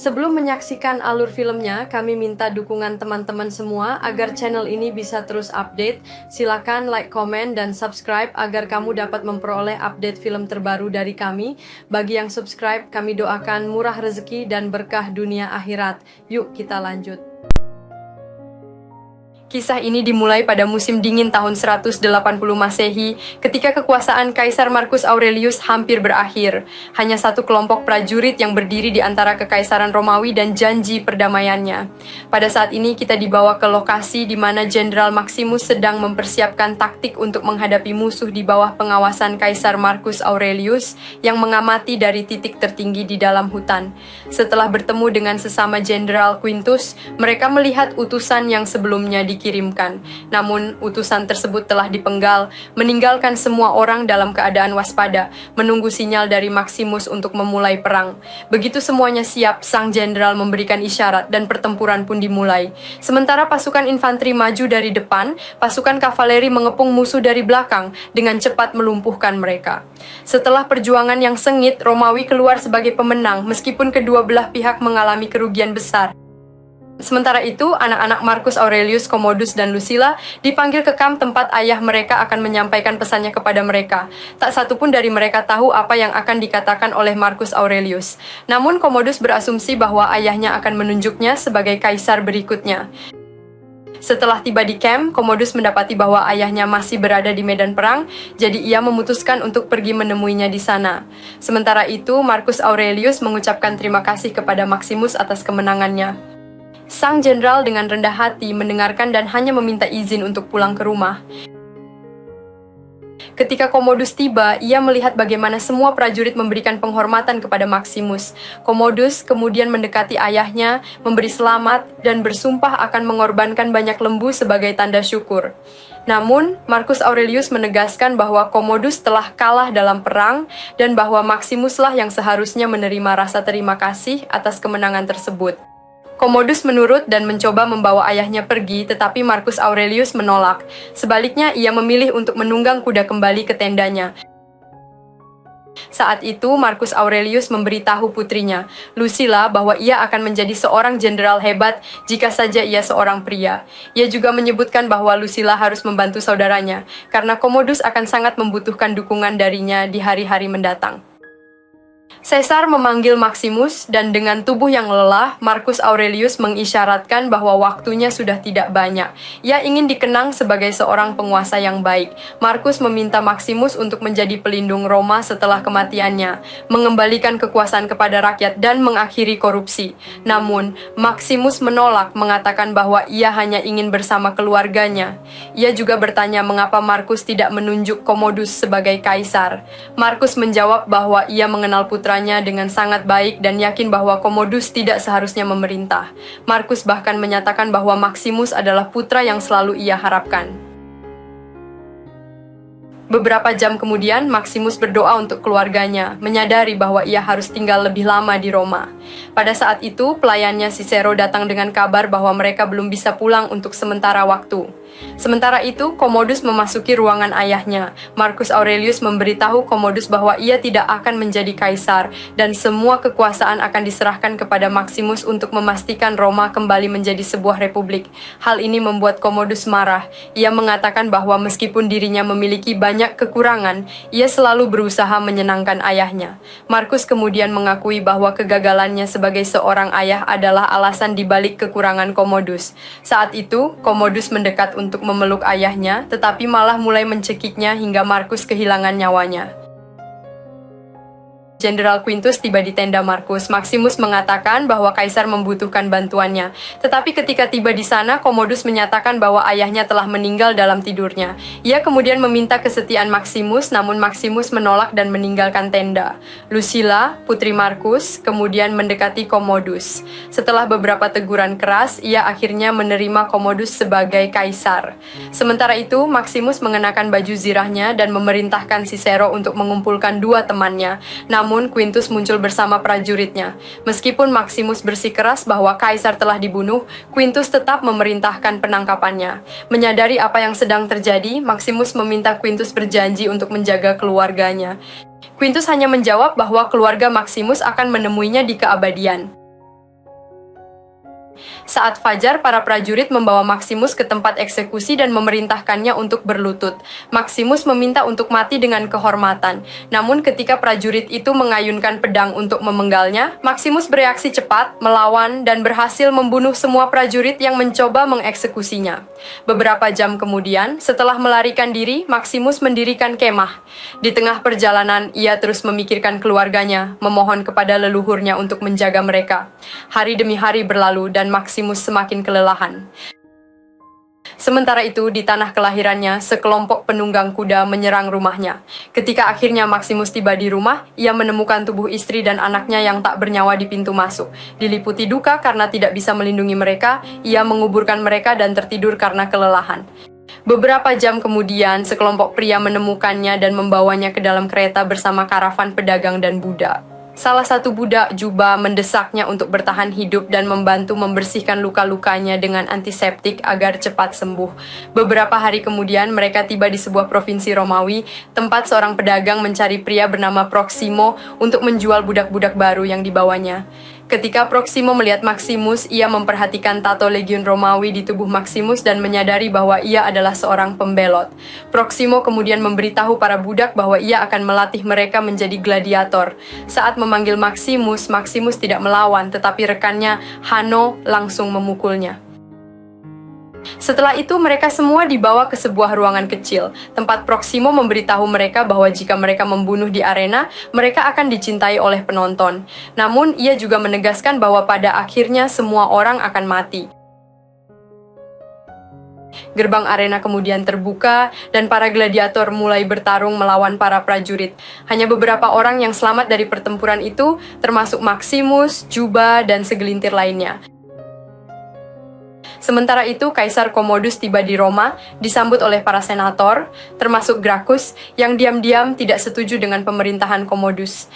Sebelum menyaksikan alur filmnya, kami minta dukungan teman-teman semua agar channel ini bisa terus update. Silakan like, komen, dan subscribe agar kamu dapat memperoleh update film terbaru dari kami. Bagi yang subscribe, kami doakan murah rezeki dan berkah dunia akhirat. Yuk kita lanjut. Kisah ini dimulai pada musim dingin tahun 180 Masehi, ketika kekuasaan Kaisar Marcus Aurelius hampir berakhir. Hanya satu kelompok prajurit yang berdiri di antara Kekaisaran Romawi dan janji perdamaiannya. Pada saat ini kita dibawa ke lokasi di mana Jenderal Maximus sedang mempersiapkan taktik untuk menghadapi musuh di bawah pengawasan Kaisar Marcus Aurelius yang mengamati dari titik tertinggi di dalam hutan. Setelah bertemu dengan sesama Jenderal Quintus, mereka melihat utusan yang sebelumnya dikirimkan. Namun, utusan tersebut telah dipenggal, meninggalkan semua orang dalam keadaan waspada, menunggu sinyal dari Maximus untuk memulai perang. Begitu semuanya siap, sang jenderal memberikan isyarat dan pertempuran pun dimulai. Sementara pasukan infanteri maju dari depan, pasukan kavaleri mengepung musuh dari belakang dengan cepat melumpuhkan mereka. Setelah perjuangan yang sengit, Romawi keluar sebagai pemenang meskipun kedua belah pihak mengalami kerugian besar. Sementara itu, anak-anak Marcus Aurelius, Commodus, dan Lucilla dipanggil ke kamp tempat ayah mereka akan menyampaikan pesannya kepada mereka. Tak satu pun dari mereka tahu apa yang akan dikatakan oleh Marcus Aurelius. Namun, Commodus berasumsi bahwa ayahnya akan menunjuknya sebagai kaisar berikutnya. Setelah tiba di camp, Commodus mendapati bahwa ayahnya masih berada di medan perang, jadi ia memutuskan untuk pergi menemuinya di sana. Sementara itu, Marcus Aurelius mengucapkan terima kasih kepada Maximus atas kemenangannya. Sang jenderal dengan rendah hati mendengarkan dan hanya meminta izin untuk pulang ke rumah. Ketika Commodus tiba, ia melihat bagaimana semua prajurit memberikan penghormatan kepada Maximus. Commodus kemudian mendekati ayahnya, memberi selamat, dan bersumpah akan mengorbankan banyak lembu sebagai tanda syukur. Namun, Marcus Aurelius menegaskan bahwa Commodus telah kalah dalam perang dan bahwa Maximuslah yang seharusnya menerima rasa terima kasih atas kemenangan tersebut. Commodus menurut dan mencoba membawa ayahnya pergi, tetapi Marcus Aurelius menolak. Sebaliknya, ia memilih untuk menunggang kuda kembali ke tendanya. Saat itu, Marcus Aurelius memberitahu putrinya, Lucilla, bahwa ia akan menjadi seorang jenderal hebat jika saja ia seorang pria. Ia juga menyebutkan bahwa Lucilla harus membantu saudaranya, karena Commodus akan sangat membutuhkan dukungan darinya di hari-hari mendatang. Caesar memanggil Maximus, dan dengan tubuh yang lelah, Marcus Aurelius mengisyaratkan bahwa waktunya sudah tidak banyak. Ia ingin dikenang sebagai seorang penguasa yang baik. Marcus meminta Maximus untuk menjadi pelindung Roma setelah kematiannya, mengembalikan kekuasaan kepada rakyat, dan mengakhiri korupsi. Namun, Maximus menolak, mengatakan bahwa ia hanya ingin bersama keluarganya. Ia juga bertanya mengapa Marcus tidak menunjuk Commodus sebagai kaisar. Marcus menjawab bahwa ia mengenal putranya dengan sangat baik dan yakin bahwa Commodus tidak seharusnya memerintah. Marcus bahkan menyatakan bahwa Maximus adalah putra yang selalu ia harapkan. Beberapa jam kemudian, Maximus berdoa untuk keluarganya, menyadari bahwa ia harus tinggal lebih lama di Roma. Pada saat itu, pelayannya Cicero datang dengan kabar bahwa mereka belum bisa pulang untuk sementara waktu. Sementara itu, Commodus memasuki ruangan ayahnya. Marcus Aurelius memberitahu Commodus bahwa ia tidak akan menjadi kaisar, dan semua kekuasaan akan diserahkan kepada Maximus untuk memastikan Roma kembali menjadi sebuah republik. Hal ini membuat Commodus marah. Ia mengatakan bahwa meskipun dirinya memiliki banyak kekurangan, ia selalu berusaha menyenangkan ayahnya. Marcus kemudian mengakui bahwa kegagalannya sebagai seorang ayah adalah alasan dibalik kekurangan Commodus. Saat itu, Commodus mendekat untuk memeluk ayahnya, tetapi malah mulai mencekiknya hingga Marcus kehilangan nyawanya. Jenderal Quintus tiba di tenda Marcus. Maximus mengatakan bahwa kaisar membutuhkan bantuannya. Tetapi ketika tiba di sana, Commodus menyatakan bahwa ayahnya telah meninggal dalam tidurnya. Ia kemudian meminta kesetiaan Maximus, namun Maximus menolak dan meninggalkan tenda. Lucilla, putri Marcus, kemudian mendekati Commodus. Setelah beberapa teguran keras, ia akhirnya menerima Commodus sebagai kaisar. Sementara itu, Maximus mengenakan baju zirahnya dan memerintahkan Cicero untuk mengumpulkan dua temannya. Namun Quintus muncul bersama prajuritnya. Meskipun Maximus bersikeras bahwa kaisar telah dibunuh, Quintus tetap memerintahkan penangkapannya. Menyadari apa yang sedang terjadi, Maximus meminta Quintus berjanji untuk menjaga keluarganya. Quintus hanya menjawab bahwa keluarga Maximus akan menemuinya di keabadian. Saat fajar, para prajurit membawa Maximus ke tempat eksekusi dan memerintahkannya untuk berlutut. Maximus meminta untuk mati dengan kehormatan. Namun ketika prajurit itu mengayunkan pedang untuk memenggalnya, Maximus bereaksi cepat, melawan, dan berhasil membunuh semua prajurit yang mencoba mengeksekusinya. Beberapa jam kemudian, setelah melarikan diri, Maximus mendirikan kemah. Di tengah perjalanan, ia terus memikirkan keluarganya, memohon kepada leluhurnya untuk menjaga mereka. Hari demi hari berlalu dan Maximus semakin kelelahan. Sementara itu, di tanah kelahirannya, sekelompok penunggang kuda menyerang rumahnya. Ketika akhirnya Maximus tiba di rumah, ia menemukan tubuh istri dan anaknya yang tak bernyawa di pintu masuk. Diliputi duka karena tidak bisa melindungi mereka, ia menguburkan mereka dan tertidur karena kelelahan. Beberapa jam kemudian, sekelompok pria menemukannya dan membawanya ke dalam kereta bersama karavan pedagang dan budak. Salah satu budak jubah mendesaknya untuk bertahan hidup dan membantu membersihkan luka-lukanya dengan antiseptik agar cepat sembuh. Beberapa hari kemudian, mereka tiba di sebuah provinsi Romawi, tempat seorang pedagang mencari pria bernama Proximo untuk menjual budak-budak baru yang dibawanya. Ketika Proximo melihat Maximus, ia memperhatikan tato legiun Romawi di tubuh Maximus dan menyadari bahwa ia adalah seorang pembelot. Proximo kemudian memberitahu para budak bahwa ia akan melatih mereka menjadi gladiator. Saat memanggil Maximus, Maximus tidak melawan, tetapi rekannya Hanno langsung memukulnya. Setelah itu, mereka semua dibawa ke sebuah ruangan kecil, tempat Proximo memberitahu mereka bahwa jika mereka membunuh di arena, mereka akan dicintai oleh penonton. Namun, ia juga menegaskan bahwa pada akhirnya semua orang akan mati. Gerbang arena kemudian terbuka, dan para gladiator mulai bertarung melawan para prajurit. Hanya beberapa orang yang selamat dari pertempuran itu, termasuk Maximus, Juba, dan segelintir lainnya. Sementara itu, Kaisar Commodus tiba di Roma, disambut oleh para senator, termasuk Gracchus, yang diam-diam tidak setuju dengan pemerintahan Commodus.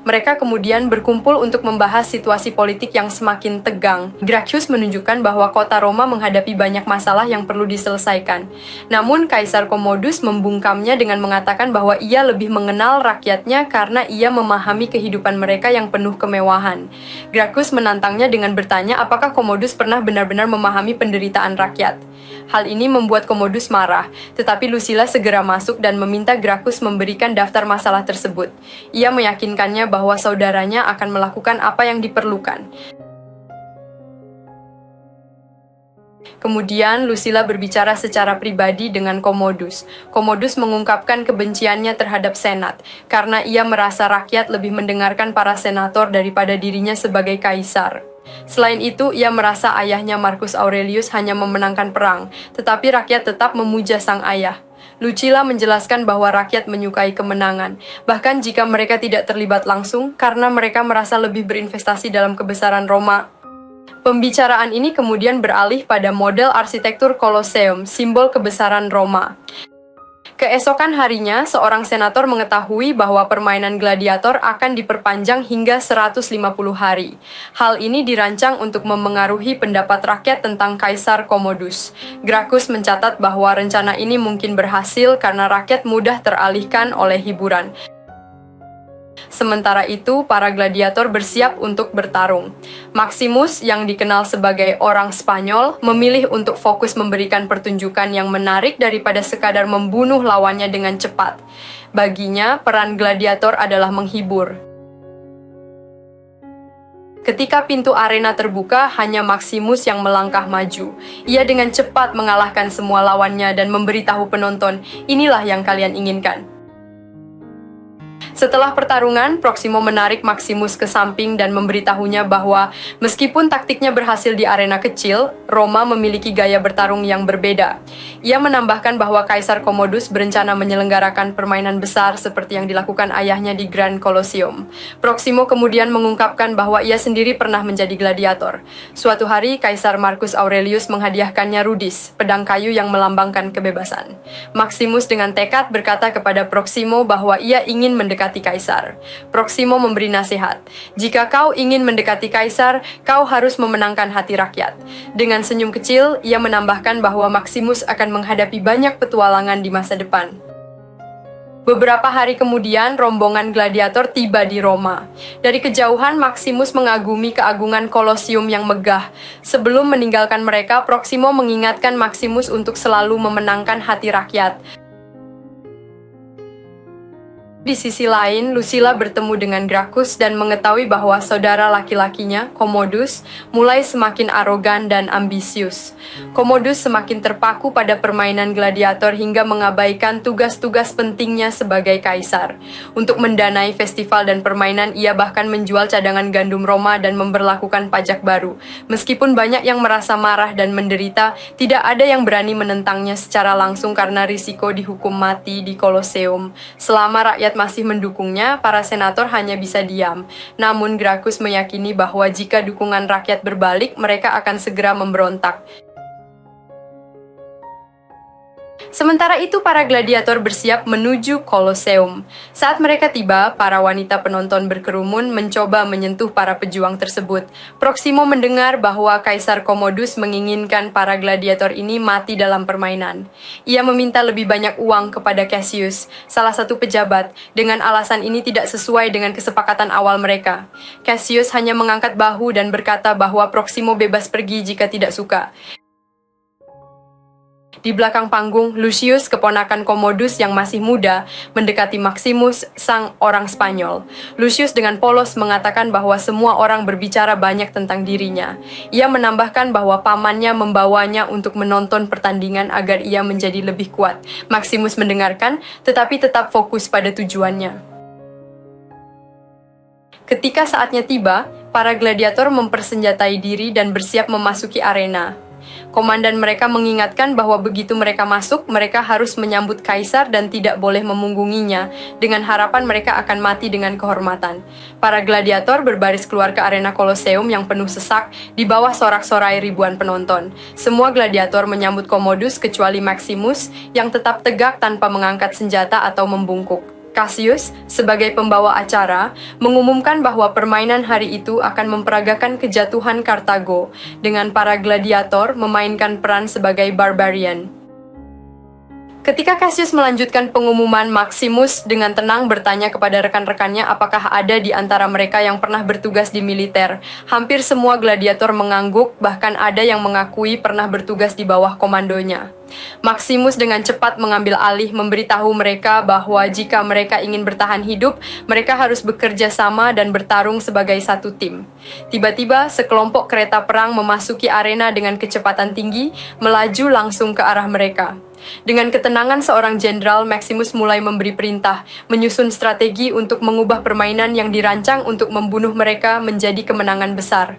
Mereka kemudian berkumpul untuk membahas situasi politik yang semakin tegang. Gracchus menunjukkan bahwa kota Roma menghadapi banyak masalah yang perlu diselesaikan. Namun, Kaisar Commodus membungkamnya dengan mengatakan bahwa ia lebih mengenal rakyatnya karena ia memahami kehidupan mereka yang penuh kemewahan. Gracchus menantangnya dengan bertanya apakah Commodus pernah benar-benar memahami penderitaan rakyat. Hal ini membuat Commodus marah, tetapi Lucilla segera masuk dan meminta Gracchus memberikan daftar masalah tersebut. Ia meyakinkannya bahwa saudaranya akan melakukan apa yang diperlukan. Kemudian, Lucilla berbicara secara pribadi dengan Commodus. Commodus mengungkapkan kebenciannya terhadap Senat, karena ia merasa rakyat lebih mendengarkan para senator daripada dirinya sebagai kaisar. Selain itu, ia merasa ayahnya Marcus Aurelius hanya memenangkan perang, tetapi rakyat tetap memuja sang ayah. Lucilla menjelaskan bahwa rakyat menyukai kemenangan, bahkan jika mereka tidak terlibat langsung, karena mereka merasa lebih berinvestasi dalam kebesaran Roma. Pembicaraan ini kemudian beralih pada model arsitektur Colosseum, simbol kebesaran Roma. Keesokan harinya, seorang senator mengetahui bahwa permainan gladiator akan diperpanjang hingga 150 hari. Hal ini dirancang untuk memengaruhi pendapat rakyat tentang Kaisar Commodus. Gracchus mencatat bahwa rencana ini mungkin berhasil karena rakyat mudah teralihkan oleh hiburan. Sementara itu, para gladiator bersiap untuk bertarung. Maximus, yang dikenal sebagai orang Spanyol, memilih untuk fokus memberikan pertunjukan yang menarik daripada sekadar membunuh lawannya dengan cepat. Baginya, peran gladiator adalah menghibur. Ketika pintu arena terbuka, hanya Maximus yang melangkah maju. Ia dengan cepat mengalahkan semua lawannya dan memberitahu penonton, "Inilah yang kalian inginkan." Setelah pertarungan, Proximo menarik Maximus ke samping dan memberitahunya bahwa meskipun taktiknya berhasil di arena kecil, Roma memiliki gaya bertarung yang berbeda. Ia menambahkan bahwa Kaisar Commodus berencana menyelenggarakan permainan besar seperti yang dilakukan ayahnya di Grand Colosseum. Proximo kemudian mengungkapkan bahwa ia sendiri pernah menjadi gladiator. Suatu hari, Kaisar Marcus Aurelius menghadiahkannya rudis, pedang kayu yang melambangkan kebebasan. Maximus dengan tekad berkata kepada Proximo bahwa ia ingin mendekati Kaisar. Proximo memberi nasihat, "Jika kau ingin mendekati Kaisar, kau harus memenangkan hati rakyat." Dengan senyum kecil, ia menambahkan bahwa Maximus akan menghadapi banyak petualangan di masa depan. Beberapa hari kemudian, rombongan gladiator tiba di Roma. Dari kejauhan, Maximus mengagumi keagungan Kolosium yang megah. Sebelum meninggalkan mereka, Proximo mengingatkan Maximus untuk selalu memenangkan hati rakyat. Di sisi lain, Lucilla bertemu dengan Gracchus dan mengetahui bahwa saudara laki-lakinya, Commodus, mulai semakin arogan dan ambisius. Commodus semakin terpaku pada permainan gladiator hingga mengabaikan tugas-tugas pentingnya sebagai kaisar. Untuk mendanai festival dan permainan, ia bahkan menjual cadangan gandum Roma dan memberlakukan pajak baru. Meskipun banyak yang merasa marah dan menderita, tidak ada yang berani menentangnya secara langsung karena risiko dihukum mati di Kolosium. Selama rakyat masih mendukungnya, para senator hanya bisa diam. Namun Gracchus meyakini bahwa jika dukungan rakyat berbalik, mereka akan segera memberontak. Sementara itu, para gladiator bersiap menuju Kolosium. Saat mereka tiba, para wanita penonton berkerumun mencoba menyentuh para pejuang tersebut. Proximo mendengar bahwa Kaisar Commodus menginginkan para gladiator ini mati dalam permainan. Ia meminta lebih banyak uang kepada Cassius, salah satu pejabat, dengan alasan ini tidak sesuai dengan kesepakatan awal mereka. Cassius hanya mengangkat bahu dan berkata bahwa Proximo bebas pergi jika tidak suka. Di belakang panggung, Lucius, keponakan Commodus yang masih muda, mendekati Maximus, sang orang Spanyol. Lucius dengan polos mengatakan bahwa semua orang berbicara banyak tentang dirinya. Ia menambahkan bahwa pamannya membawanya untuk menonton pertandingan agar ia menjadi lebih kuat. Maximus mendengarkan, tetapi tetap fokus pada tujuannya. Ketika saatnya tiba, para gladiator mempersenjatai diri dan bersiap memasuki arena. Komandan mereka mengingatkan bahwa begitu mereka masuk, mereka harus menyambut kaisar dan tidak boleh memunggunginya, dengan harapan mereka akan mati dengan kehormatan. Para gladiator berbaris keluar ke arena Kolosium yang penuh sesak, di bawah sorak-sorai ribuan penonton. Semua gladiator menyambut Commodus kecuali Maximus, yang tetap tegak tanpa mengangkat senjata atau membungkuk. Cassius, sebagai pembawa acara, mengumumkan bahwa permainan hari itu akan memperagakan kejatuhan Kartago, dengan para gladiator memainkan peran sebagai barbarian. Ketika Cassius melanjutkan pengumuman, Maximus dengan tenang bertanya kepada rekan-rekannya apakah ada di antara mereka yang pernah bertugas di militer. Hampir semua gladiator mengangguk, bahkan ada yang mengakui pernah bertugas di bawah komandonya. Maximus dengan cepat mengambil alih, memberitahu mereka bahwa jika mereka ingin bertahan hidup, mereka harus bekerja sama dan bertarung sebagai satu tim. Tiba-tiba, sekelompok kereta perang memasuki arena dengan kecepatan tinggi, melaju langsung ke arah mereka. Dengan ketenangan seorang jenderal, Maximus mulai memberi perintah, menyusun strategi untuk mengubah permainan yang dirancang untuk membunuh mereka menjadi kemenangan besar.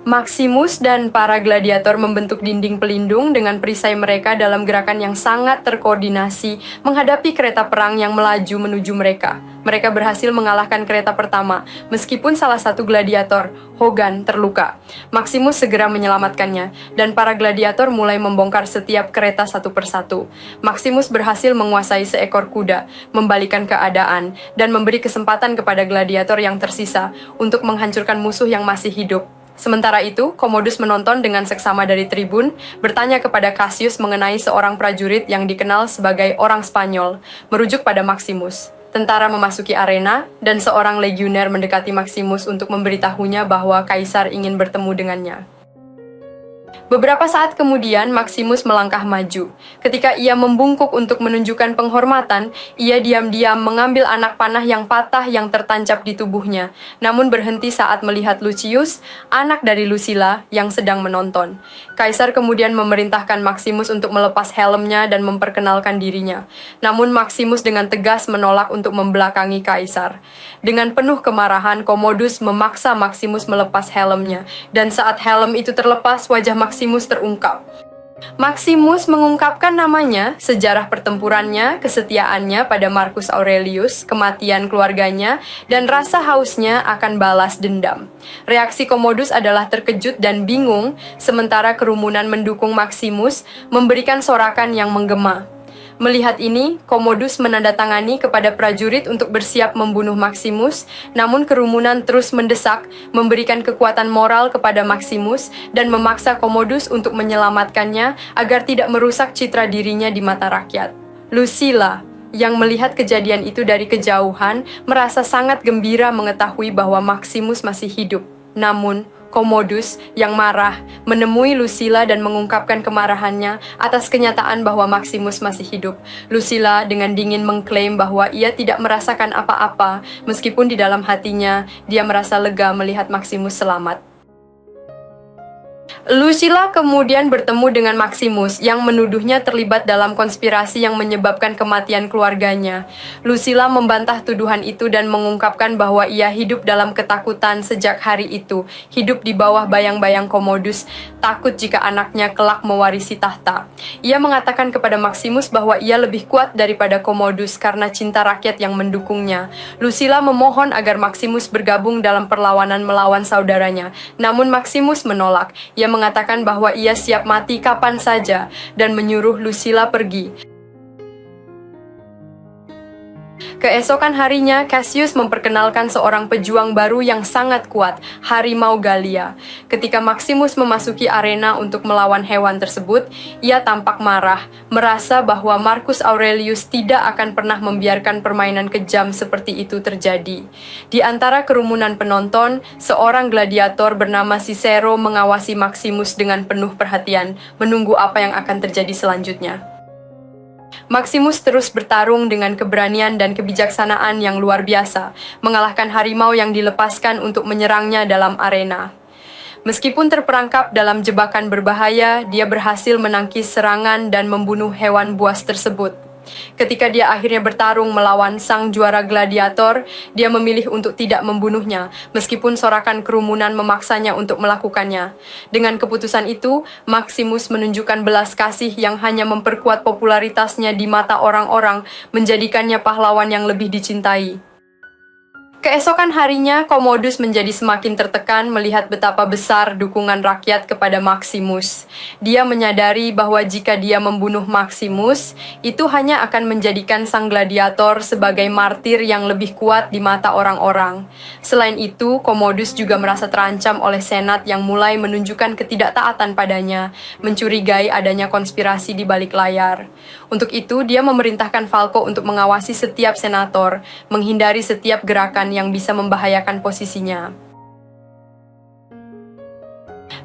Maximus dan para gladiator membentuk dinding pelindung dengan perisai mereka dalam gerakan yang sangat terkoordinasi menghadapi kereta perang yang melaju menuju mereka. Mereka berhasil mengalahkan kereta pertama, meskipun salah satu gladiator, Hogan, terluka. Maximus segera menyelamatkannya, dan para gladiator mulai membongkar setiap kereta satu persatu. Maximus berhasil menguasai seekor kuda, membalikan keadaan, dan memberi kesempatan kepada gladiator yang tersisa untuk menghancurkan musuh yang masih hidup. Sementara itu, Commodus menonton dengan seksama dari tribun, bertanya kepada Cassius mengenai seorang prajurit yang dikenal sebagai orang Spanyol, merujuk pada Maximus. Tentara memasuki arena, dan seorang legioner mendekati Maximus untuk memberitahunya bahwa Kaisar ingin bertemu dengannya. Beberapa saat kemudian, Maximus melangkah maju. Ketika ia membungkuk untuk menunjukkan penghormatan, ia diam-diam mengambil anak panah yang patah yang tertancap di tubuhnya, namun berhenti saat melihat Lucius, anak dari Lucilla, yang sedang menonton. Kaisar kemudian memerintahkan Maximus untuk melepas helmnya dan memperkenalkan dirinya. Namun Maximus dengan tegas menolak untuk membelakangi Kaisar. Dengan penuh kemarahan, Commodus memaksa Maximus melepas helmnya, dan saat helm itu terlepas, wajah Maximus terungkap. Maximus mengungkapkan namanya, sejarah pertempurannya, kesetiaannya pada Marcus Aurelius, kematian keluarganya, dan rasa hausnya akan balas dendam. Reaksi Commodus adalah terkejut dan bingung, sementara kerumunan mendukung Maximus memberikan sorakan yang menggema. Melihat ini, Commodus menandatangani kepada prajurit untuk bersiap membunuh Maximus, namun kerumunan terus mendesak, memberikan kekuatan moral kepada Maximus, dan memaksa Commodus untuk menyelamatkannya agar tidak merusak citra dirinya di mata rakyat. Lucilla, yang melihat kejadian itu dari kejauhan, merasa sangat gembira mengetahui bahwa Maximus masih hidup. Namun, Commodus yang marah menemui Lucilla dan mengungkapkan kemarahannya atas kenyataan bahwa Maximus masih hidup. Lucilla dengan dingin mengklaim bahwa ia tidak merasakan apa-apa, meskipun di dalam hatinya dia merasa lega melihat Maximus selamat. Lucilla kemudian bertemu dengan Maximus yang menuduhnya terlibat dalam konspirasi yang menyebabkan kematian keluarganya. Lucilla membantah tuduhan itu dan mengungkapkan bahwa ia hidup dalam ketakutan sejak hari itu, hidup di bawah bayang-bayang Commodus, takut jika anaknya kelak mewarisi tahta. Ia mengatakan kepada Maximus bahwa ia lebih kuat daripada Commodus karena cinta rakyat yang mendukungnya. Lucilla memohon agar Maximus bergabung dalam perlawanan melawan saudaranya, namun Maximus menolak. Ia mengatakan bahwa ia siap mati kapan saja dan menyuruh Lucilla pergi. Keesokan harinya, Cassius memperkenalkan seorang pejuang baru yang sangat kuat, Harimau Gallia. Ketika Maximus memasuki arena untuk melawan hewan tersebut, ia tampak marah, merasa bahwa Marcus Aurelius tidak akan pernah membiarkan permainan kejam seperti itu terjadi. Di antara kerumunan penonton, seorang gladiator bernama Cicero mengawasi Maximus dengan penuh perhatian, menunggu apa yang akan terjadi selanjutnya. Maximus terus bertarung dengan keberanian dan kebijaksanaan yang luar biasa, mengalahkan harimau yang dilepaskan untuk menyerangnya dalam arena. Meskipun terperangkap dalam jebakan berbahaya, dia berhasil menangkis serangan dan membunuh hewan buas tersebut. Ketika dia akhirnya bertarung melawan sang juara gladiator, dia memilih untuk tidak membunuhnya, meskipun sorakan kerumunan memaksanya untuk melakukannya. Dengan keputusan itu, Maximus menunjukkan belas kasih yang hanya memperkuat popularitasnya di mata orang-orang, menjadikannya pahlawan yang lebih dicintai. Keesokan harinya, Commodus menjadi semakin tertekan melihat betapa besar dukungan rakyat kepada Maximus. Dia menyadari bahwa jika dia membunuh Maximus, itu hanya akan menjadikan sang gladiator sebagai martir yang lebih kuat di mata orang-orang. Selain itu, Commodus juga merasa terancam oleh Senat yang mulai menunjukkan ketidaktaatan padanya, mencurigai adanya konspirasi di balik layar. Untuk itu, dia memerintahkan Falco untuk mengawasi setiap senator, menghindari setiap gerakan yang bisa membahayakan posisinya.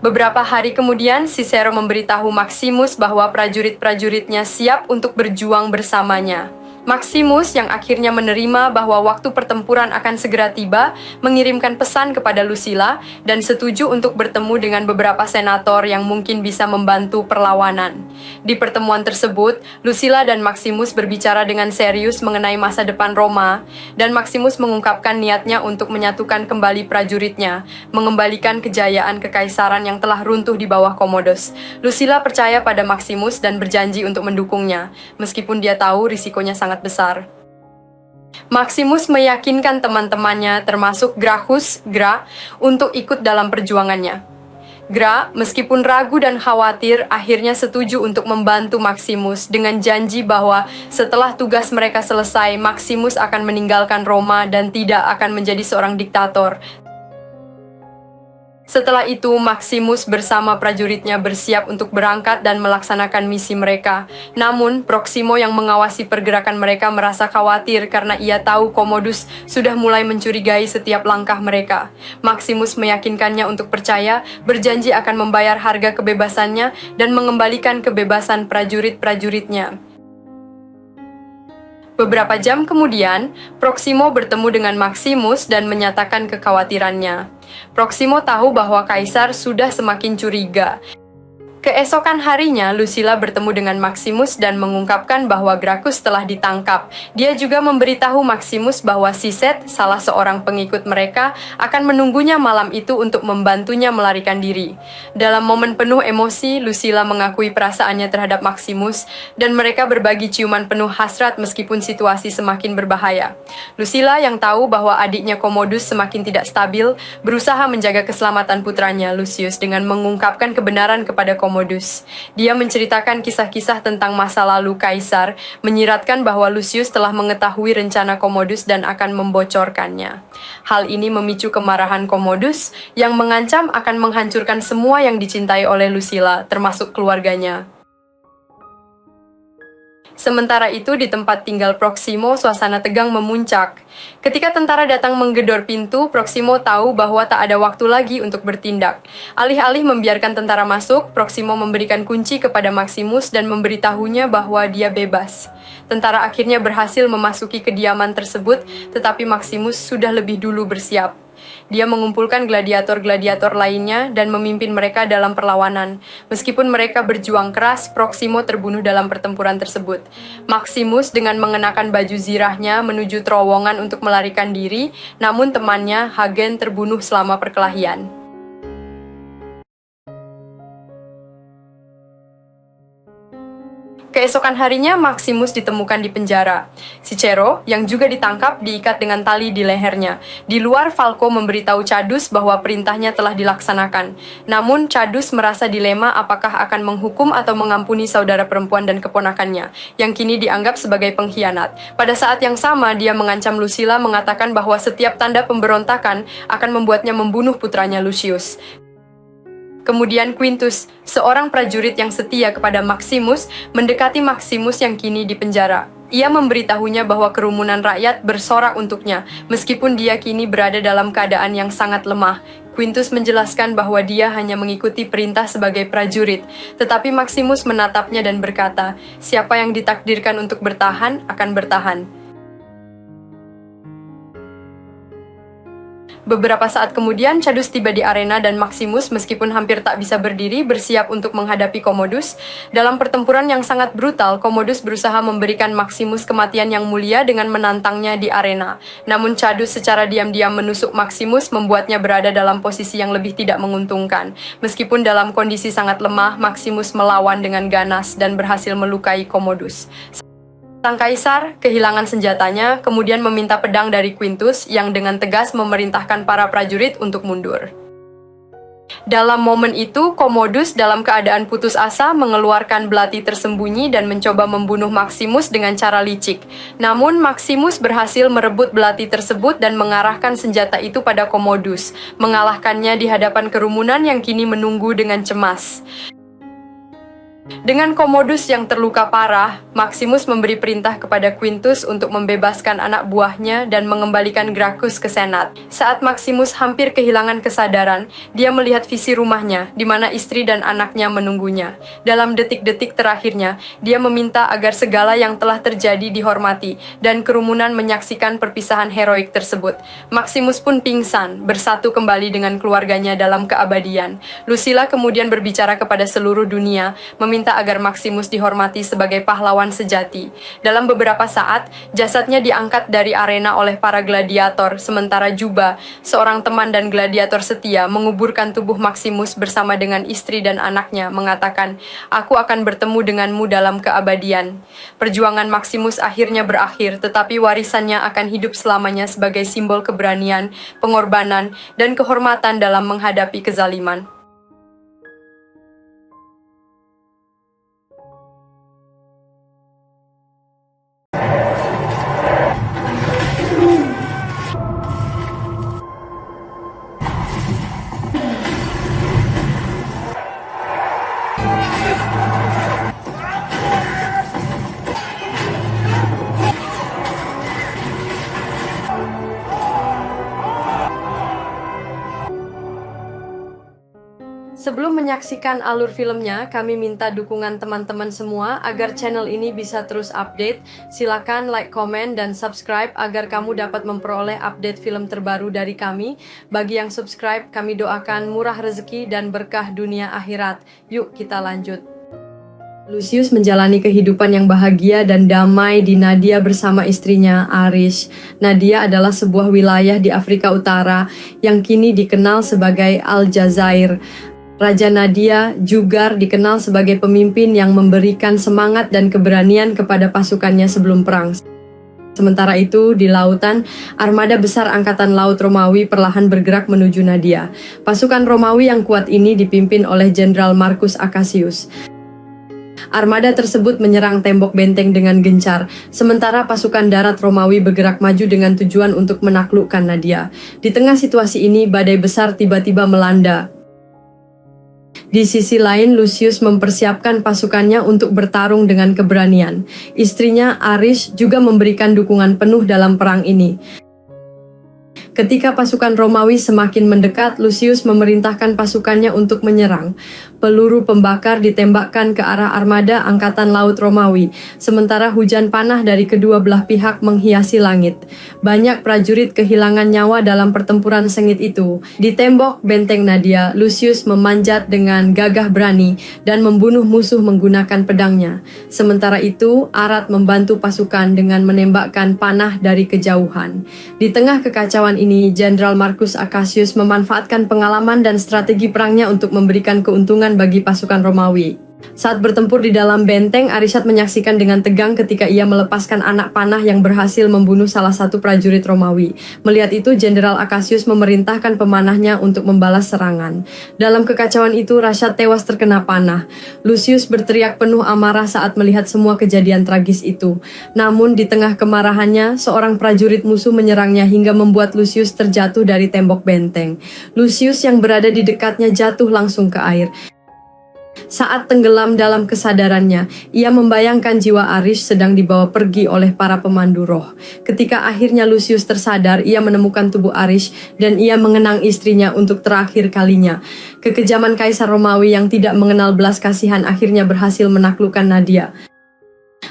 Beberapa hari kemudian, Cicero memberitahu Maximus bahwa prajurit-prajuritnya siap untuk berjuang bersamanya. Maximus yang akhirnya menerima bahwa waktu pertempuran akan segera tiba, mengirimkan pesan kepada Lucilla dan setuju untuk bertemu dengan beberapa senator yang mungkin bisa membantu perlawanan. Di pertemuan tersebut, Lucilla dan Maximus berbicara dengan serius mengenai masa depan Roma, dan Maximus mengungkapkan niatnya untuk menyatukan kembali prajuritnya, mengembalikan kejayaan kekaisaran yang telah runtuh di bawah Commodus. Lucilla percaya pada Maximus dan berjanji untuk mendukungnya, meskipun dia tahu risikonya sangat besar. Maximus meyakinkan teman-temannya termasuk Gracchus, Gra, untuk ikut dalam perjuangannya. Gra, meskipun ragu dan khawatir, akhirnya setuju untuk membantu Maximus dengan janji bahwa setelah tugas mereka selesai, Maximus akan meninggalkan Roma dan tidak akan menjadi seorang diktator. Setelah itu, Maximus bersama prajuritnya bersiap untuk berangkat dan melaksanakan misi mereka. Namun, Proximo yang mengawasi pergerakan mereka merasa khawatir karena ia tahu Commodus sudah mulai mencurigai setiap langkah mereka. Maximus meyakinkannya untuk percaya, berjanji akan membayar harga kebebasannya dan mengembalikan kebebasan prajurit-prajuritnya. Beberapa jam kemudian, Proximo bertemu dengan Maximus dan menyatakan kekhawatirannya. Proximo tahu bahwa Kaisar sudah semakin curiga. Keesokan harinya, Lucilla bertemu dengan Maximus dan mengungkapkan bahwa Gracchus telah ditangkap. Dia juga memberitahu Maximus bahwa Siset, salah seorang pengikut mereka, akan menunggunya malam itu untuk membantunya melarikan diri. Dalam momen penuh emosi, Lucilla mengakui perasaannya terhadap Maximus, dan mereka berbagi ciuman penuh hasrat meskipun situasi semakin berbahaya. Lucilla yang tahu bahwa adiknya Commodus semakin tidak stabil, berusaha menjaga keselamatan putranya Lucius dengan mengungkapkan kebenaran kepada Commodus. Dia menceritakan kisah-kisah tentang masa lalu Kaisar, menyiratkan bahwa Lucius telah mengetahui rencana Commodus dan akan membocorkannya. Hal ini memicu kemarahan Commodus yang mengancam akan menghancurkan semua yang dicintai oleh Lucilla, termasuk keluarganya. Sementara itu, di tempat tinggal Proximo, suasana tegang memuncak. Ketika tentara datang menggedor pintu, Proximo tahu bahwa tak ada waktu lagi untuk bertindak. Alih-alih membiarkan tentara masuk, Proximo memberikan kunci kepada Maximus dan memberitahunya bahwa dia bebas. Tentara akhirnya berhasil memasuki kediaman tersebut, tetapi Maximus sudah lebih dulu bersiap. Dia mengumpulkan gladiator-gladiator lainnya dan memimpin mereka dalam perlawanan. Meskipun mereka berjuang keras, Proximo terbunuh dalam pertempuran tersebut. Maximus dengan mengenakan baju zirahnya menuju terowongan untuk melarikan diri, namun temannya, Hagen, terbunuh selama perkelahian. Keesokan harinya, Maximus ditemukan di penjara. Cicero, yang juga ditangkap, diikat dengan tali di lehernya. Di luar, Falco memberitahu Cadus bahwa perintahnya telah dilaksanakan. Namun, Cadus merasa dilema apakah akan menghukum atau mengampuni saudara perempuan dan keponakannya, yang kini dianggap sebagai pengkhianat. Pada saat yang sama, dia mengancam Lucilla, mengatakan bahwa setiap tanda pemberontakan akan membuatnya membunuh putranya Lucius. Kemudian Quintus, seorang prajurit yang setia kepada Maximus, mendekati Maximus yang kini di penjara. Ia memberitahunya bahwa kerumunan rakyat bersorak untuknya, meskipun dia kini berada dalam keadaan yang sangat lemah. Quintus menjelaskan bahwa dia hanya mengikuti perintah sebagai prajurit, tetapi Maximus menatapnya dan berkata, "Siapa yang ditakdirkan untuk bertahan, akan bertahan." Beberapa saat kemudian, Cadus tiba di arena dan Maximus, meskipun hampir tak bisa berdiri, bersiap untuk menghadapi Commodus. Dalam pertempuran yang sangat brutal, Commodus berusaha memberikan Maximus kematian yang mulia dengan menantangnya di arena. Namun Cadus secara diam-diam menusuk Maximus, membuatnya berada dalam posisi yang lebih tidak menguntungkan. Meskipun dalam kondisi sangat lemah, Maximus melawan dengan ganas dan berhasil melukai Commodus. Sang kaisar kehilangan senjatanya, kemudian meminta pedang dari Quintus yang dengan tegas memerintahkan para prajurit untuk mundur. Dalam momen itu, Commodus dalam keadaan putus asa mengeluarkan belati tersembunyi dan mencoba membunuh Maximus dengan cara licik. Namun, Maximus berhasil merebut belati tersebut dan mengarahkan senjata itu pada Commodus, mengalahkannya di hadapan kerumunan yang kini menunggu dengan cemas. Dengan Commodus yang terluka parah, Maximus memberi perintah kepada Quintus untuk membebaskan anak buahnya dan mengembalikan Gracchus ke Senat. Saat Maximus hampir kehilangan kesadaran, dia melihat visi rumahnya, di mana istri dan anaknya menunggunya. Dalam detik-detik terakhirnya, dia meminta agar segala yang telah terjadi dihormati, dan kerumunan menyaksikan perpisahan heroik tersebut. Maximus pun pingsan, bersatu kembali dengan keluarganya dalam keabadian. Lucilla kemudian berbicara kepada seluruh dunia, meminta agar Maximus dihormati sebagai pahlawan sejati. Dalam beberapa saat, jasadnya diangkat dari arena oleh para gladiator, sementara Juba, seorang teman dan gladiator setia, menguburkan tubuh Maximus bersama dengan istri dan anaknya, mengatakan, "Aku akan bertemu denganmu dalam keabadian." Perjuangan Maximus akhirnya berakhir, tetapi warisannya akan hidup selamanya sebagai simbol keberanian, pengorbanan, dan kehormatan dalam menghadapi kezaliman. Sebelum menyaksikan alur filmnya, kami minta dukungan teman-teman semua agar channel ini bisa terus update. Silakan like, komen, dan subscribe agar kamu dapat memperoleh update film terbaru dari kami. Bagi yang subscribe, kami doakan murah rezeki dan berkah dunia akhirat. Yuk kita lanjut. Lucius menjalani kehidupan yang bahagia dan damai di Nadia bersama istrinya, Arish. Nadia adalah sebuah wilayah di Afrika Utara yang kini dikenal sebagai Aljazair. Raja Nadia juga dikenal sebagai pemimpin yang memberikan semangat dan keberanian kepada pasukannya sebelum perang. Sementara itu, di lautan, armada besar Angkatan Laut Romawi perlahan bergerak menuju Nadia. Pasukan Romawi yang kuat ini dipimpin oleh Jenderal Marcus Acacius. Armada tersebut menyerang tembok benteng dengan gencar, sementara pasukan darat Romawi bergerak maju dengan tujuan untuk menaklukkan Nadia. Di tengah situasi ini, badai besar tiba-tiba melanda. Di sisi lain, Lucius mempersiapkan pasukannya untuk bertarung dengan keberanian. Istrinya, Arish, juga memberikan dukungan penuh dalam perang ini. Ketika pasukan Romawi semakin mendekat, Lucius memerintahkan pasukannya untuk menyerang. Peluru pembakar ditembakkan ke arah armada angkatan laut Romawi, sementara hujan panah dari kedua belah pihak menghiasi langit. Banyak prajurit kehilangan nyawa dalam pertempuran sengit itu. Di tembok benteng Nadia, Lucius memanjat dengan gagah berani dan membunuh musuh menggunakan pedangnya. Sementara itu, Arad membantu pasukan dengan menembakkan panah dari kejauhan. Di tengah kekacauan ini, Jenderal Marcus Acacius memanfaatkan pengalaman dan strategi perangnya untuk memberikan keuntungan bagi pasukan Romawi. Saat bertempur di dalam benteng, Arisat menyaksikan dengan tegang ketika ia melepaskan anak panah yang berhasil membunuh salah satu prajurit Romawi. Melihat itu, Jenderal Acacius memerintahkan pemanahnya untuk membalas serangan. Dalam kekacauan itu, Rashad tewas terkena panah. Lucius berteriak penuh amarah saat melihat semua kejadian tragis itu. Namun, di tengah kemarahannya, seorang prajurit musuh menyerangnya hingga membuat Lucius terjatuh dari tembok benteng. Lucius yang berada di dekatnya jatuh langsung ke air. Saat tenggelam dalam kesadarannya, ia membayangkan jiwa Arish sedang dibawa pergi oleh para pemandu roh. Ketika akhirnya Lucius tersadar, ia menemukan tubuh Arish dan ia mengenang istrinya untuk terakhir kalinya. Kekejaman Kaisar Romawi yang tidak mengenal belas kasihan akhirnya berhasil menaklukkan Nadia.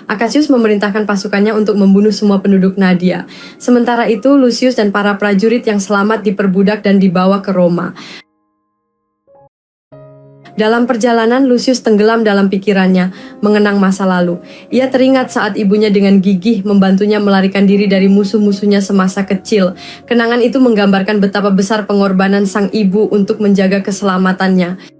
Acacius memerintahkan pasukannya untuk membunuh semua penduduk Nadia. Sementara itu, Lucius dan para prajurit yang selamat diperbudak dan dibawa ke Roma. Dalam perjalanan, Lucius tenggelam dalam pikirannya, mengenang masa lalu. Ia teringat saat ibunya dengan gigih membantunya melarikan diri dari musuh-musuhnya semasa kecil. Kenangan itu menggambarkan betapa besar pengorbanan sang ibu untuk menjaga keselamatannya.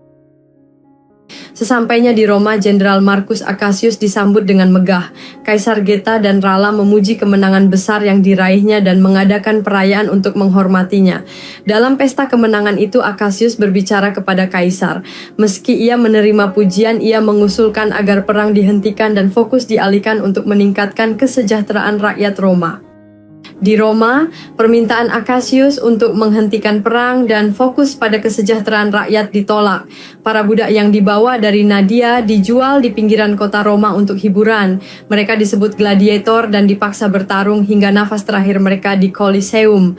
Sesampainya di Roma, Jenderal Marcus Acacius disambut dengan megah. Kaisar Geta dan Rala memuji kemenangan besar yang diraihnya dan mengadakan perayaan untuk menghormatinya. Dalam pesta kemenangan itu, Acacius berbicara kepada Kaisar. Meski ia menerima pujian, ia mengusulkan agar perang dihentikan dan fokus dialihkan untuk meningkatkan kesejahteraan rakyat Roma. Di Roma, permintaan Acacius untuk menghentikan perang dan fokus pada kesejahteraan rakyat ditolak. Para budak yang dibawa dari Nadia dijual di pinggiran kota Roma untuk hiburan. Mereka disebut gladiator dan dipaksa bertarung hingga nafas terakhir mereka di Colosseum.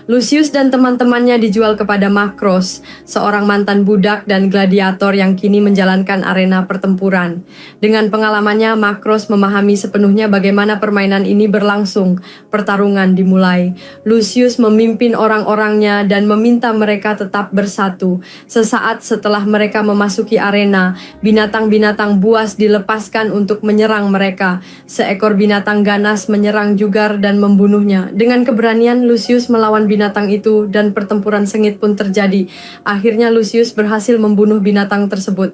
Lucius dan teman-temannya dijual kepada Makros, seorang mantan budak dan gladiator yang kini menjalankan arena pertempuran. Dengan pengalamannya, Makros memahami sepenuhnya bagaimana permainan ini berlangsung. Pertarungan dimulai. Lucius memimpin orang-orangnya dan meminta mereka tetap bersatu. Sesaat setelah mereka memasuki arena, binatang-binatang buas dilepaskan untuk menyerang mereka. Seekor binatang ganas menyerang Jugar dan membunuhnya. Dengan keberanian, Lucius melawan binatang itu dan pertempuran sengit pun terjadi. Akhirnya Lucius berhasil membunuh binatang tersebut.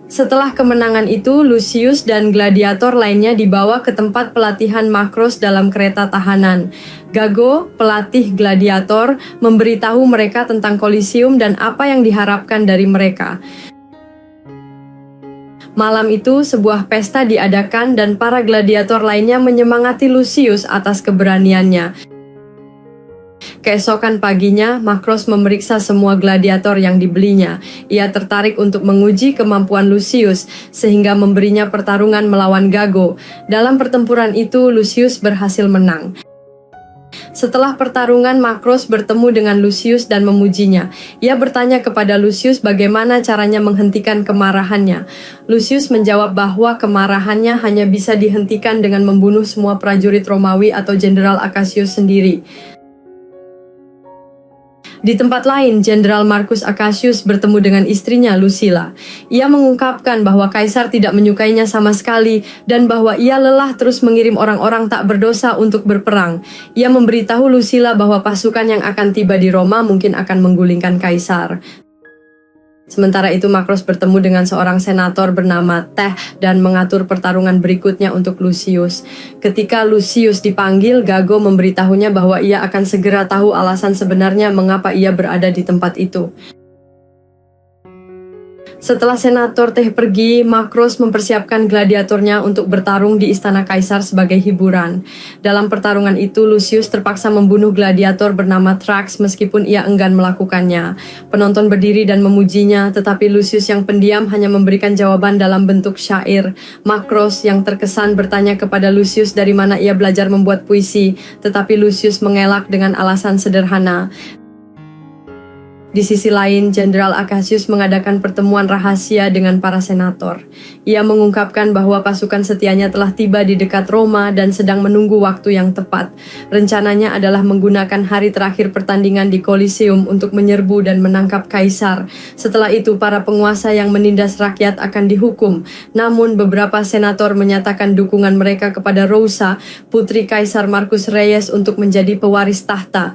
Setelah kemenangan itu, Lucius dan gladiator lainnya dibawa ke tempat pelatihan Makros dalam kereta tahanan. Gago, pelatih gladiator, memberitahu mereka tentang Colosseum dan apa yang diharapkan dari mereka. Malam itu, sebuah pesta diadakan dan para gladiator lainnya menyemangati Lucius atas keberaniannya. Keesokan paginya, Makros memeriksa semua gladiator yang dibelinya. Ia tertarik untuk menguji kemampuan Lucius, sehingga memberinya pertarungan melawan Gago. Dalam pertempuran itu, Lucius berhasil menang. Setelah pertarungan, Makros bertemu dengan Lucius dan memujinya. Ia bertanya kepada Lucius bagaimana caranya menghentikan kemarahannya. Lucius menjawab bahwa kemarahannya hanya bisa dihentikan dengan membunuh semua prajurit Romawi atau Jenderal Acacius sendiri. Di tempat lain, Jenderal Marcus Acacius bertemu dengan istrinya Lucilla. Ia mengungkapkan bahwa Kaisar tidak menyukainya sama sekali dan bahwa ia lelah terus mengirim orang-orang tak berdosa untuk berperang. Ia memberitahu Lucilla bahwa pasukan yang akan tiba di Roma mungkin akan menggulingkan Kaisar. Sementara itu, Makros bertemu dengan seorang senator bernama Teh dan mengatur pertarungan berikutnya untuk Lucius. Ketika Lucius dipanggil, Gago memberitahunya bahwa ia akan segera tahu alasan sebenarnya mengapa ia berada di tempat itu. Setelah Senator Teh pergi, Makros mempersiapkan gladiatornya untuk bertarung di Istana Kaisar sebagai hiburan. Dalam pertarungan itu, Lucius terpaksa membunuh gladiator bernama Thrax meskipun ia enggan melakukannya. Penonton berdiri dan memujinya, tetapi Lucius yang pendiam hanya memberikan jawaban dalam bentuk syair. Makros yang terkesan bertanya kepada Lucius dari mana ia belajar membuat puisi, tetapi Lucius mengelak dengan alasan sederhana. Di sisi lain, Jenderal Acacius mengadakan pertemuan rahasia dengan para senator. Ia mengungkapkan bahwa pasukan setianya telah tiba di dekat Roma dan sedang menunggu waktu yang tepat. Rencananya adalah menggunakan hari terakhir pertandingan di Colosseum untuk menyerbu dan menangkap Kaisar. Setelah itu, para penguasa yang menindas rakyat akan dihukum. Namun, beberapa senator menyatakan dukungan mereka kepada Rosa, putri Kaisar Marcus Reyes, untuk menjadi pewaris tahta.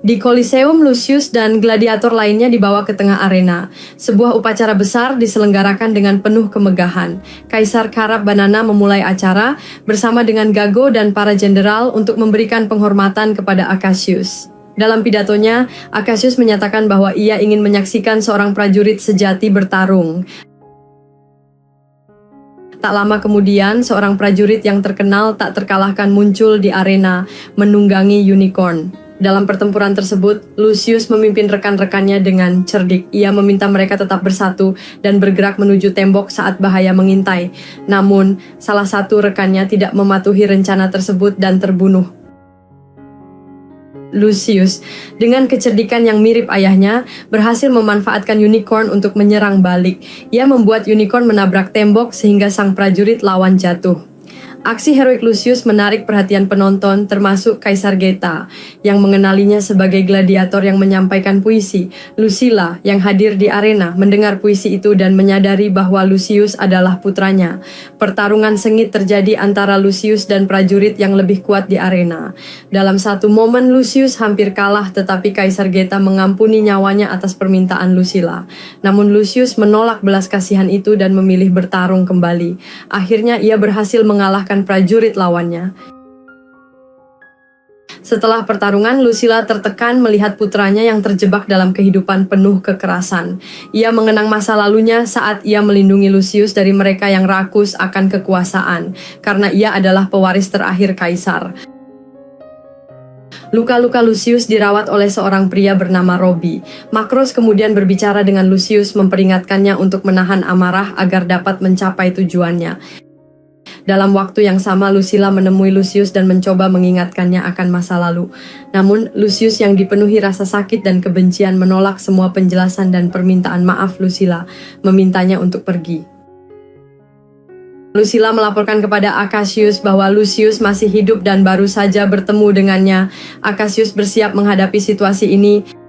Di Colosseum, Lucius dan gladiator lainnya dibawa ke tengah arena. Sebuah upacara besar diselenggarakan dengan penuh kemegahan. Kaisar Karab Banana memulai acara bersama dengan Gago dan para jenderal untuk memberikan penghormatan kepada Acacius. Dalam pidatonya, Acacius menyatakan bahwa ia ingin menyaksikan seorang prajurit sejati bertarung. Tak lama kemudian, seorang prajurit yang terkenal tak terkalahkan muncul di arena, menunggangi unicorn. Dalam pertempuran tersebut, Lucius memimpin rekan-rekannya dengan cerdik. Ia meminta mereka tetap bersatu dan bergerak menuju tembok saat bahaya mengintai. Namun, salah satu rekannya tidak mematuhi rencana tersebut dan terbunuh. Lucius, dengan kecerdikan yang mirip ayahnya, berhasil memanfaatkan unicorn untuk menyerang balik. Ia membuat unicorn menabrak tembok sehingga sang prajurit lawan jatuh. Aksi heroik Lucius menarik perhatian penonton, termasuk Kaisar Geta, yang mengenalinya sebagai gladiator yang menyampaikan puisi. Lucilla, yang hadir di arena, mendengar puisi itu dan menyadari bahwa Lucius adalah putranya. Pertarungan sengit terjadi antara Lucius dan prajurit yang lebih kuat di arena. Dalam satu momen, Lucius hampir kalah, tetapi Kaisar Geta mengampuni nyawanya atas permintaan Lucilla. Namun Lucius menolak belas kasihan itu dan memilih bertarung kembali. Akhirnya ia berhasil mengalahkan prajurit lawannya. Setelah pertarungan, Lucilla tertekan melihat putranya yang terjebak dalam kehidupan penuh kekerasan. Ia mengenang masa lalunya saat ia melindungi Lucius dari mereka yang rakus akan kekuasaan, karena ia adalah pewaris terakhir Kaisar. Luka-luka Lucius dirawat oleh seorang pria bernama Robi. Makros kemudian berbicara dengan Lucius, memperingatkannya untuk menahan amarah agar dapat mencapai tujuannya. Dalam waktu yang sama, Lucilla menemui Lucius dan mencoba mengingatkannya akan masa lalu. Namun, Lucius yang dipenuhi rasa sakit dan kebencian menolak semua penjelasan dan permintaan maaf Lucilla, memintanya untuk pergi. Lucilla melaporkan kepada Acacius bahwa Lucius masih hidup dan baru saja bertemu dengannya. Acacius bersiap menghadapi situasi ini.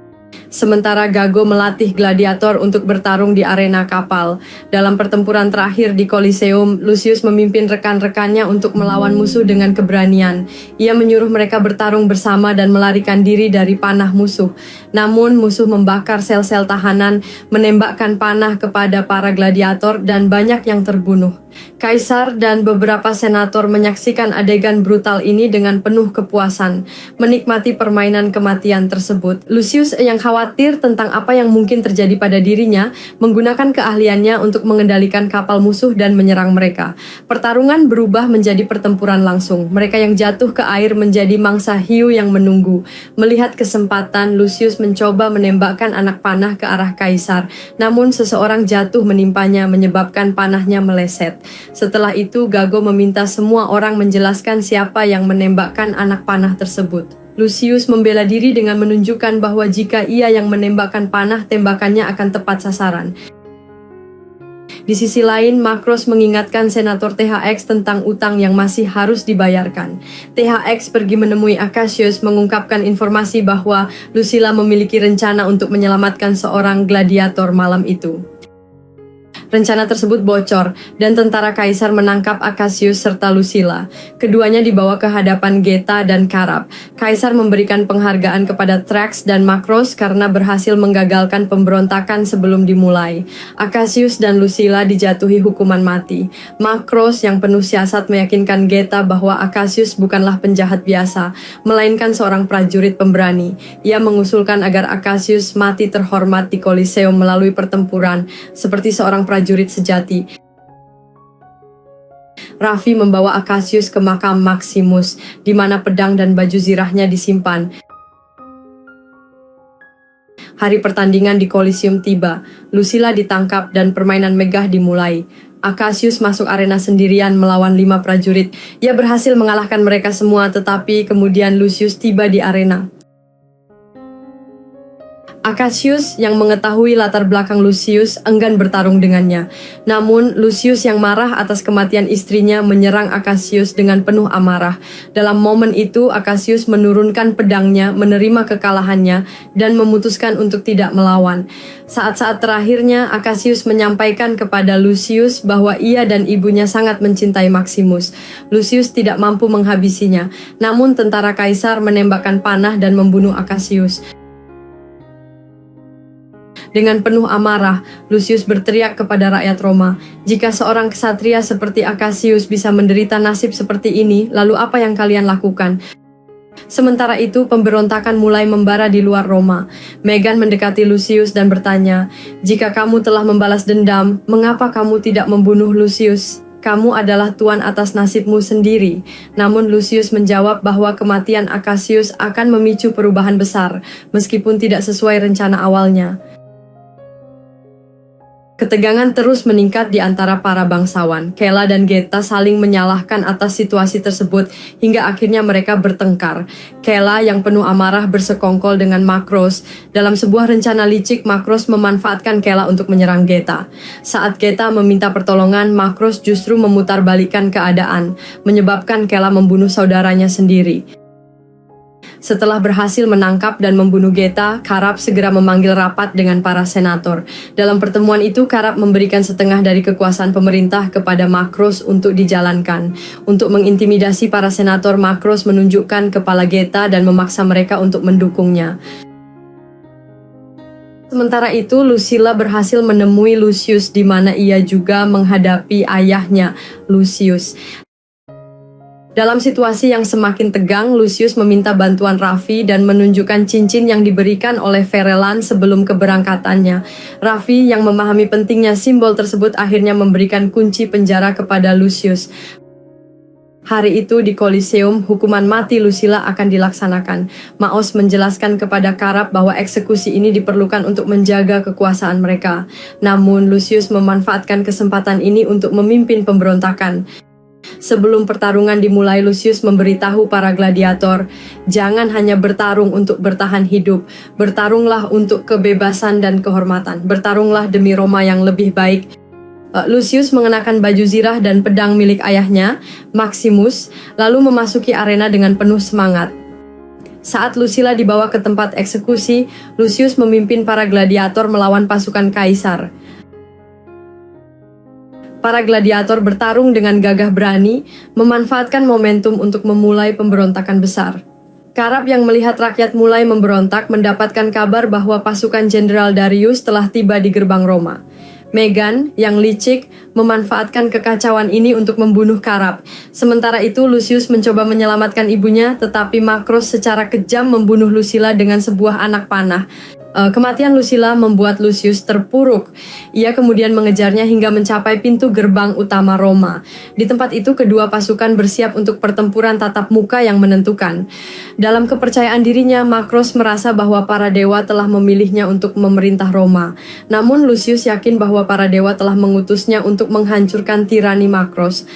Sementara Gago melatih gladiator untuk bertarung di arena kapal. Dalam pertempuran terakhir di Colosseum, Lucius memimpin rekan-rekannya untuk melawan musuh dengan keberanian. Ia menyuruh mereka bertarung bersama dan melarikan diri dari panah musuh. Namun musuh membakar sel-sel tahanan, menembakkan panah kepada para gladiator dan banyak yang terbunuh. Kaisar dan beberapa senator menyaksikan adegan brutal ini dengan penuh kepuasan, menikmati permainan kematian tersebut. Lucius yang khawatir tentang apa yang mungkin terjadi pada dirinya, menggunakan keahliannya untuk mengendalikan kapal musuh dan menyerang mereka. Pertarungan berubah menjadi pertempuran langsung. Mereka yang jatuh ke air menjadi mangsa hiu yang menunggu. Melihat kesempatan, Lucius mencoba menembakkan anak panah ke arah Kaisar. Namun seseorang jatuh menimpanya, menyebabkan panahnya meleset. Setelah itu, Gago meminta semua orang menjelaskan siapa yang menembakkan anak panah tersebut. Lucius membela diri dengan menunjukkan bahwa jika ia yang menembakkan panah, tembakannya akan tepat sasaran. Di sisi lain, Makros mengingatkan Senator THX tentang utang yang masih harus dibayarkan. THX pergi menemui Acacius, mengungkapkan informasi bahwa Lucilla memiliki rencana untuk menyelamatkan seorang gladiator malam itu. Rencana tersebut bocor, dan tentara kaisar menangkap Acasius serta Lucilla. Keduanya dibawa ke hadapan Geta dan Carap. Kaisar memberikan penghargaan kepada Thrax dan Macros karena berhasil menggagalkan pemberontakan sebelum dimulai. Acasius dan Lucilla dijatuhi hukuman mati. Macros yang penuh siasat meyakinkan Geta bahwa Acasius bukanlah penjahat biasa, melainkan seorang prajurit pemberani. Ia mengusulkan agar Acasius mati terhormat di Koliseum melalui pertempuran, seperti seorang prajurit sejati. Raffi membawa Acasius ke makam Maximus, di mana pedang dan baju zirahnya disimpan. Hari pertandingan di Koliseum tiba, Lucilla ditangkap dan permainan megah dimulai. Acasius masuk arena sendirian melawan 5 prajurit. Ia berhasil mengalahkan mereka semua, tetapi kemudian Lucius tiba di arena. Acasius yang mengetahui latar belakang Lucius enggan bertarung dengannya. Namun, Lucius yang marah atas kematian istrinya menyerang Acasius dengan penuh amarah. Dalam momen itu, Acasius menurunkan pedangnya, menerima kekalahannya, dan memutuskan untuk tidak melawan. Saat-saat terakhirnya, Acasius menyampaikan kepada Lucius bahwa ia dan ibunya sangat mencintai Maximus. Lucius tidak mampu menghabisinya, namun tentara kaisar menembakkan panah dan membunuh Acasius. Dengan penuh amarah, Lucius berteriak kepada rakyat Roma, "Jika seorang ksatria seperti Acasius bisa menderita nasib seperti ini, lalu apa yang kalian lakukan?" Sementara itu, pemberontakan mulai membara di luar Roma. Megan mendekati Lucius dan bertanya, "Jika kamu telah membalas dendam, mengapa kamu tidak membunuh Lucius? Kamu adalah tuan atas nasibmu sendiri." Namun Lucius menjawab bahwa kematian Acasius akan memicu perubahan besar, meskipun tidak sesuai rencana awalnya. Ketegangan terus meningkat di antara para bangsawan. Kela dan Geta saling menyalahkan atas situasi tersebut hingga akhirnya mereka bertengkar. Kela yang penuh amarah bersekongkol dengan Macros. Dalam sebuah rencana licik, Macros memanfaatkan Kela untuk menyerang Geta. Saat Geta meminta pertolongan, Macros justru memutarbalikkan keadaan, menyebabkan Kela membunuh saudaranya sendiri. Setelah berhasil menangkap dan membunuh Geta, Carap segera memanggil rapat dengan para senator. Dalam pertemuan itu, Carap memberikan setengah dari kekuasaan pemerintah kepada Macros untuk dijalankan. Untuk mengintimidasi para senator, Macros menunjukkan kepala Geta dan memaksa mereka untuk mendukungnya. Sementara itu, Lucilla berhasil menemui Lucius di mana ia juga menghadapi ayahnya, Lucius. Dalam situasi yang semakin tegang, Lucius meminta bantuan Raffi dan menunjukkan cincin yang diberikan oleh Verelan sebelum keberangkatannya. Raffi yang memahami pentingnya simbol tersebut akhirnya memberikan kunci penjara kepada Lucius. Hari itu di Koliseum, hukuman mati Lucilla akan dilaksanakan. Maos menjelaskan kepada Carap bahwa eksekusi ini diperlukan untuk menjaga kekuasaan mereka. Namun, Lucius memanfaatkan kesempatan ini untuk memimpin pemberontakan. Sebelum pertarungan dimulai, Lucius memberitahu para gladiator, "Jangan hanya bertarung untuk bertahan hidup, bertarunglah untuk kebebasan dan kehormatan, bertarunglah demi Roma yang lebih baik." Lucius mengenakan baju zirah dan pedang milik ayahnya, Maximus, lalu memasuki arena dengan penuh semangat. Saat Lucilla dibawa ke tempat eksekusi, Lucius memimpin para gladiator melawan pasukan kaisar. Para gladiator bertarung dengan gagah berani, memanfaatkan momentum untuk memulai pemberontakan besar. Carap yang melihat rakyat mulai memberontak mendapatkan kabar bahwa pasukan Jenderal Darius telah tiba di gerbang Roma. Megan, yang licik, memanfaatkan kekacauan ini untuk membunuh Carap. Sementara itu, Lucius mencoba menyelamatkan ibunya, tetapi Macros secara kejam membunuh Lucilla dengan sebuah anak panah. Kematian Lucilla membuat Lucius terpuruk. Ia kemudian mengejarnya hingga mencapai pintu gerbang utama Roma. Di tempat itu, kedua pasukan bersiap untuk pertempuran tatap muka yang menentukan. Dalam kepercayaan dirinya, Macros merasa bahwa para dewa telah memilihnya untuk memerintah Roma. Namun Lucius yakin bahwa para dewa telah mengutusnya untuk menghancurkan tirani Macros.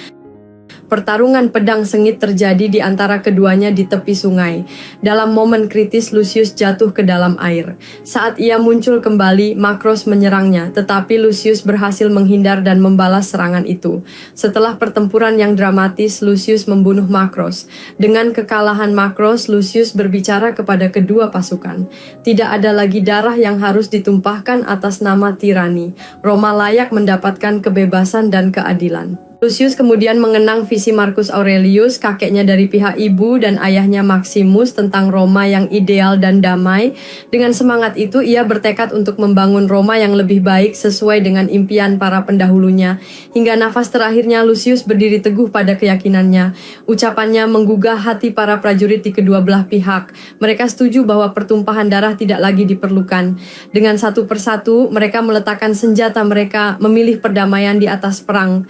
Pertarungan pedang sengit terjadi di antara keduanya di tepi sungai. Dalam momen kritis, Lucius jatuh ke dalam air. Saat ia muncul kembali, Macross menyerangnya, tetapi Lucius berhasil menghindar dan membalas serangan itu. Setelah pertempuran yang dramatis, Lucius membunuh Macross. Dengan kekalahan Macross, Lucius berbicara kepada kedua pasukan. Tidak ada lagi darah yang harus ditumpahkan atas nama tirani. Roma layak mendapatkan kebebasan dan keadilan. Lucius kemudian mengenang visi Marcus Aurelius, kakeknya dari pihak ibu dan ayahnya Maximus tentang Roma yang ideal dan damai. Dengan semangat itu, ia bertekad untuk membangun Roma yang lebih baik sesuai dengan impian para pendahulunya. Hingga nafas terakhirnya, Lucius berdiri teguh pada keyakinannya. Ucapannya menggugah hati para prajurit di kedua belah pihak. Mereka setuju bahwa pertumpahan darah tidak lagi diperlukan. Dengan satu persatu, mereka meletakkan senjata mereka, memilih perdamaian di atas perang.